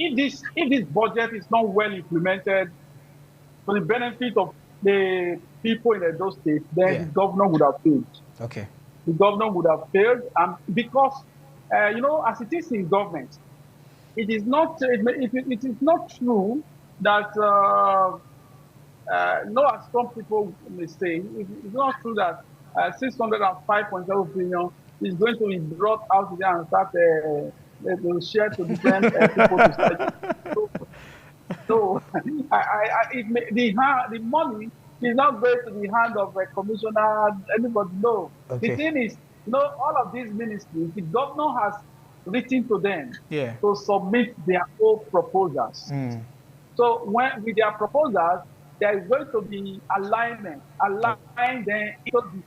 if this budget is not well implemented for the benefit of the people in those states, then Yeah. the governor would have failed. Okay. The governor would have failed, because as it is in government, it is not true that as some people may say, it's not true that 605.7 billion is going to be brought out there and start to share to different people to start. So, so the money is not going to the hand of a commissioner, anybody. No, the Okay. thing is, all of these ministries, the governor has written to them Yeah. to submit their own proposals. Mm. So when with their proposals, there is going to be alignment, Oh, align them into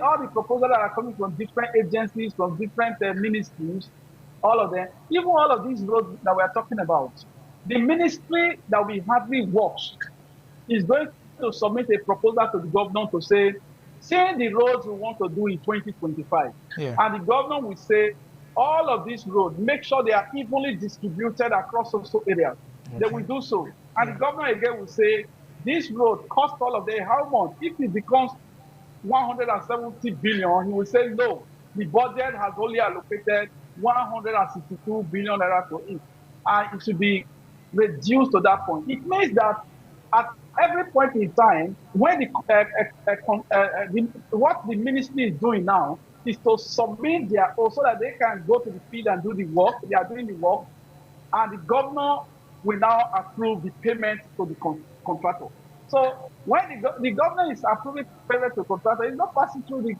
all the proposals that are coming from different agencies, from different ministries, all of them, even all of these roads that we are talking about. The ministry that we hardly works is going to submit a proposal to the governor to say the roads we want to do in 2025. yeah. And the governor will say, all of these roads, make sure they are evenly distributed across social areas. They Okay. will do so. And Yeah. the governor again will say, this road cost all of them how much? If it becomes 170 billion, he will say, no, the budget has only allocated 162 billion naira to it. And it should be reduced to that point. It means that at every point in time, when what the ministry is doing now is to submit their own so that they can go to the field and do the work. They are doing the work, and the governor will now approve the payment to the contractor. So when the governor is approving payment to contractor, it's not passing through the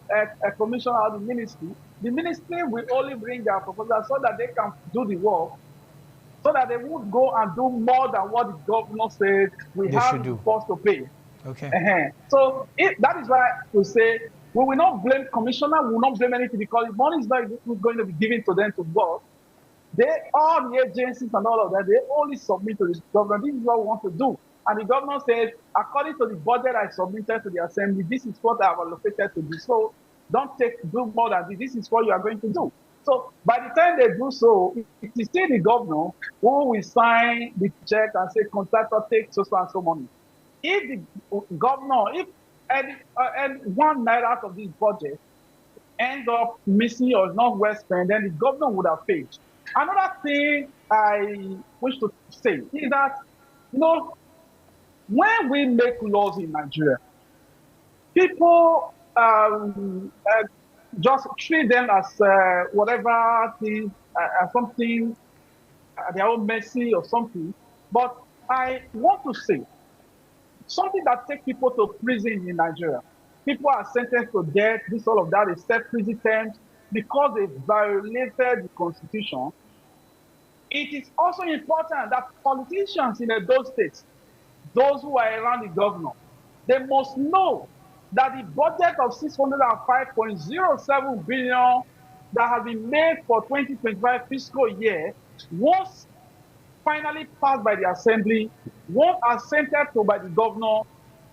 commission or the ministry. The ministry will only bring their proposal so that they can do the work, so that they won't go and do more than what the governor said we They have should the do. force to pay. Okay. So that is why we say we will not blame commissioner, we will not blame anything, because the money is not going to be given to them to work. All the agencies and all of that, they only submit to the government. This is what we want to do. And the governor said, according to the budget I submitted to the assembly, this is what I have allocated to do. So don't do more than this. This is what you are going to do. So by the time they do so, it is still the governor who will sign the check and say, contractor, take so and so money. If the governor, if any 1 naira out of this budget end up missing or not well spent, then the governor would have paid. Another thing I wish to say is that, when we make laws in Nigeria, people just treat them as whatever thing, something at their own mercy or something. But I want to say something that takes people to prison in Nigeria. People are sentenced to death, this, all of that, they set prison terms because they violated the constitution. It is also important that politicians in those states, those who are around the governor, they must know that the budget of 605.07 billion that has been made for 2025 fiscal year, once finally passed by the assembly, once assented to by the governor,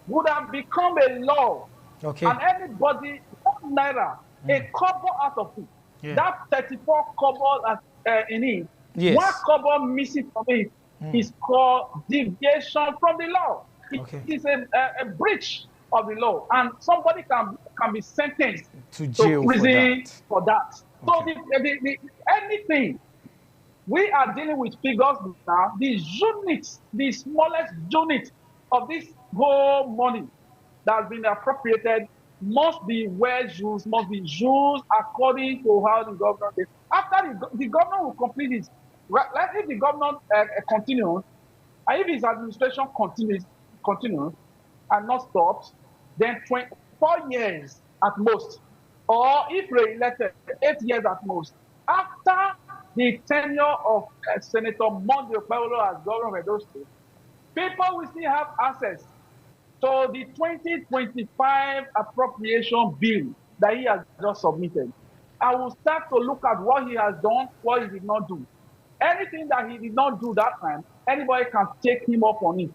would have become a law. Okay. And anybody, 1 naira, a kobo out of it, Yeah. that 34 kobo in it, one Yes. kobo missing from it is called deviation from the law. It Okay. is a breach of the law, and somebody can be sentenced To jail prison for that. for that. So Okay. anything we are dealing with figures now, the units, the smallest unit of this whole money that has been appropriated must be well used, must be used according to how the governor says. After the governor will complete it, like if the governor continues, and if his administration continues and not stops, then 4 years at most, or if re-elected, 8 years at most. After the tenure of Senator Monday Okpebholo as governor of Edo State, people will still have access to the 2025 appropriation bill that he has just submitted. I will start to look at what he has done, what he did not do. Anything that he did not do that time, anybody can take him up on it.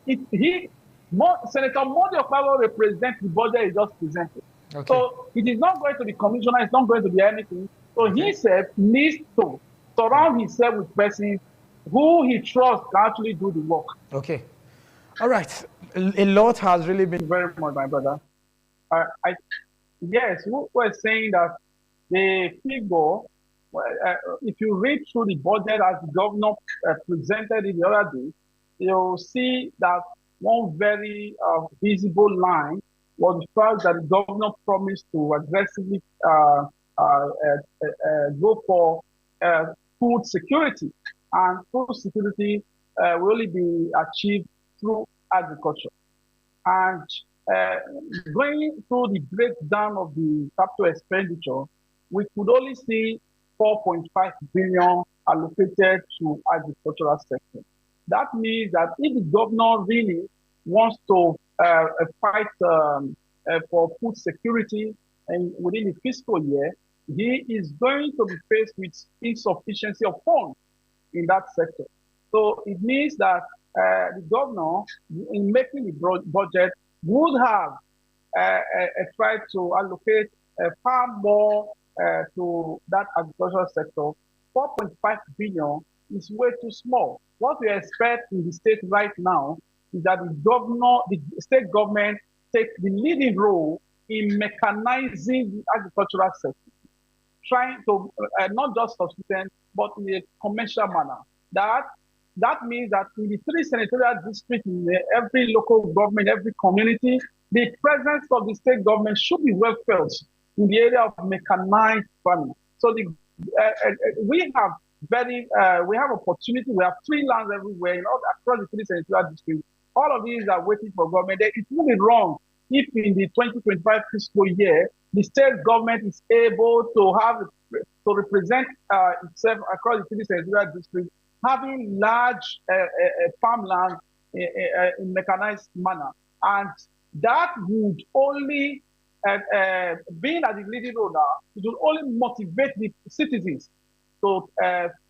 Senator Monday Okpebholo represents the budget he just presented. Okay. So it is not going to be commissioner, it's not going to be anything. So he himself needs to surround himself with persons who he trusts can actually do the work. Okay. All right. A lot has really been. Thank you very much, my brother. I yes, we were saying that the figure, if you read through the budget as the governor presented it the other day, you'll see that one very visible line was the fact that the governor promised to aggressively go for uh, food security. And food security will only be achieved through agriculture. And uh, going through the breakdown of the capital expenditure, we could only see 4.5 billion allocated to agricultural sector. That means that if the governor really wants to fight for food security and within the fiscal year, he is going to be faced with insufficiency of funds in that sector. So it means that the governor, in making the budget, would have tried to allocate far more to that agricultural sector. 4.5 billion is way too small. What we expect in the state right now is that the state government, take the leading role in mechanizing the agricultural sector, trying to not just subsistence, but in a commercial manner. That that means that in the three senatorial districts, in every local government, every community, the presence of the state government should be well felt in the area of mechanized farming. So we have we have opportunity. We have free lands everywhere in all across the three senatorial districts. All of these are waiting for government. It will be wrong if in the 2025 fiscal year the state government is able to have represent itself across the three senatorial districts, having large farmland in mechanized manner, and that would only being at the leading role now, it will only motivate the citizens to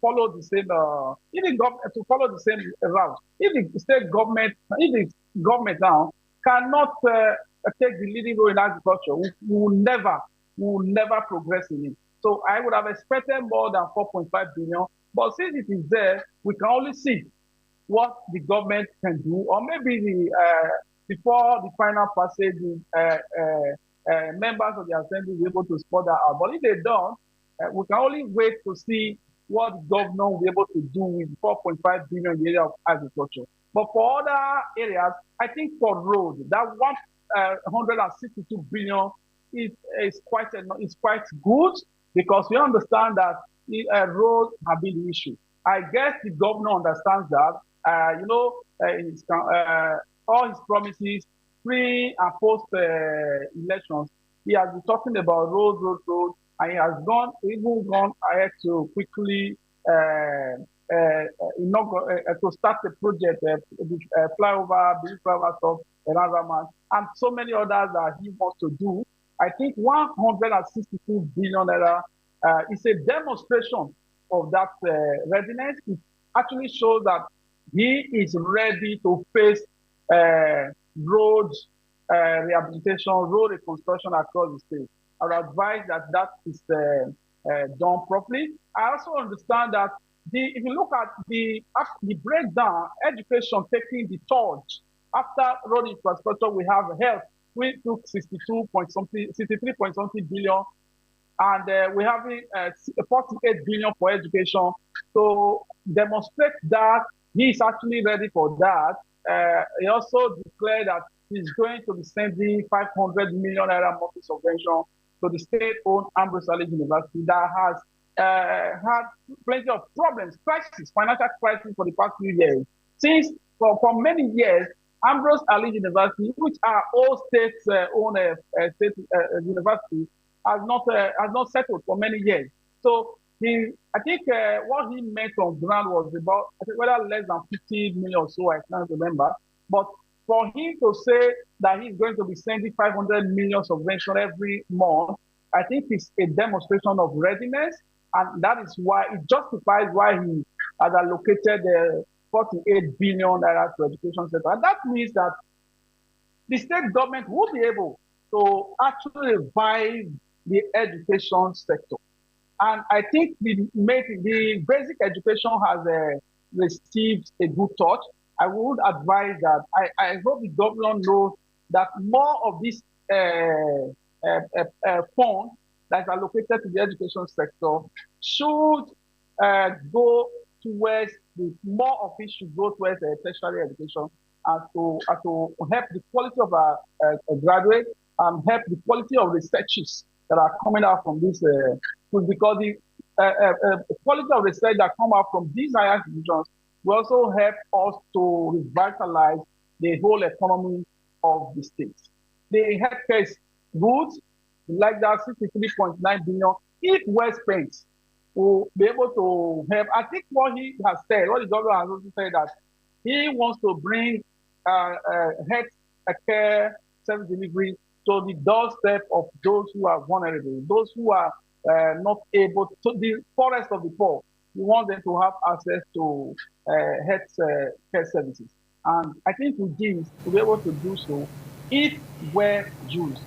follow the same to follow the same route. If the state government, if the government now cannot take the leading role in agriculture, we will never progress in it. So I would have expected more than 4.5 billion, but since it is there, we can only see what the government can do, or maybe before the final passage, the members of the assembly will be able to spot that out. But if they don't, we can only wait to see what the governor will be able to do with 4.5 billion in the area of agriculture. But for other areas, I think for road, that 162 billion is quite good, because we understand that roads have been the issue. I guess the governor understands that. All his promises, pre and post elections, he has been talking about roads, and he has even gone ahead to quickly to start the project, flyover, big flyover stuff, and so many others that he wants to do. I think 162 billion naira is a demonstration of that readiness. It actually shows that he is ready to face road rehabilitation, road reconstruction across the state. I would advise that that is done properly. I also understand that if you look at the breakdown, education taking the torch. After road infrastructure, we have health. We took 62 point something, 63 point something billion, and we have 48 billion for education. So demonstrate that he is actually ready for that. He also declared that he's going to be sending 500 million naira monthly subvention to the state-owned Ambrose College University that has had plenty of problems, financial crisis for the past few years. Since for many years, Ambrose College University, which are all state-owned state universities, has not settled for many years. So I think what he meant on ground was about, I think, whether less than 50 million or so, I can't remember. But for him to say that he's going to be sending 500 million subvention every month, I think it's a demonstration of readiness, and that is why it justifies why he has allocated 48 billion naira to education sector. And that means that the state government will be able to actually revive the education sector. And I think the basic education received a good touch. I would advise that I hope the governor knows that more of this fund that is allocated to the education sector should go towards more of it should go towards tertiary education and to help the quality of our graduates and help the quality of researches that are coming out from this schools because the quality of research that come out from these higher institutions will also help us to revitalize the whole economy of the state. The healthcare is good, like that 63.9 billion. If well spent, will be able to help. I think what he has said, what the governor has also said that he wants to bring health care service delivery to the doorstep of those who are vulnerable, those who are not able to, the poorest of the poor. We want them to have access to health care services. And I think with this, to be able to do so, if well used,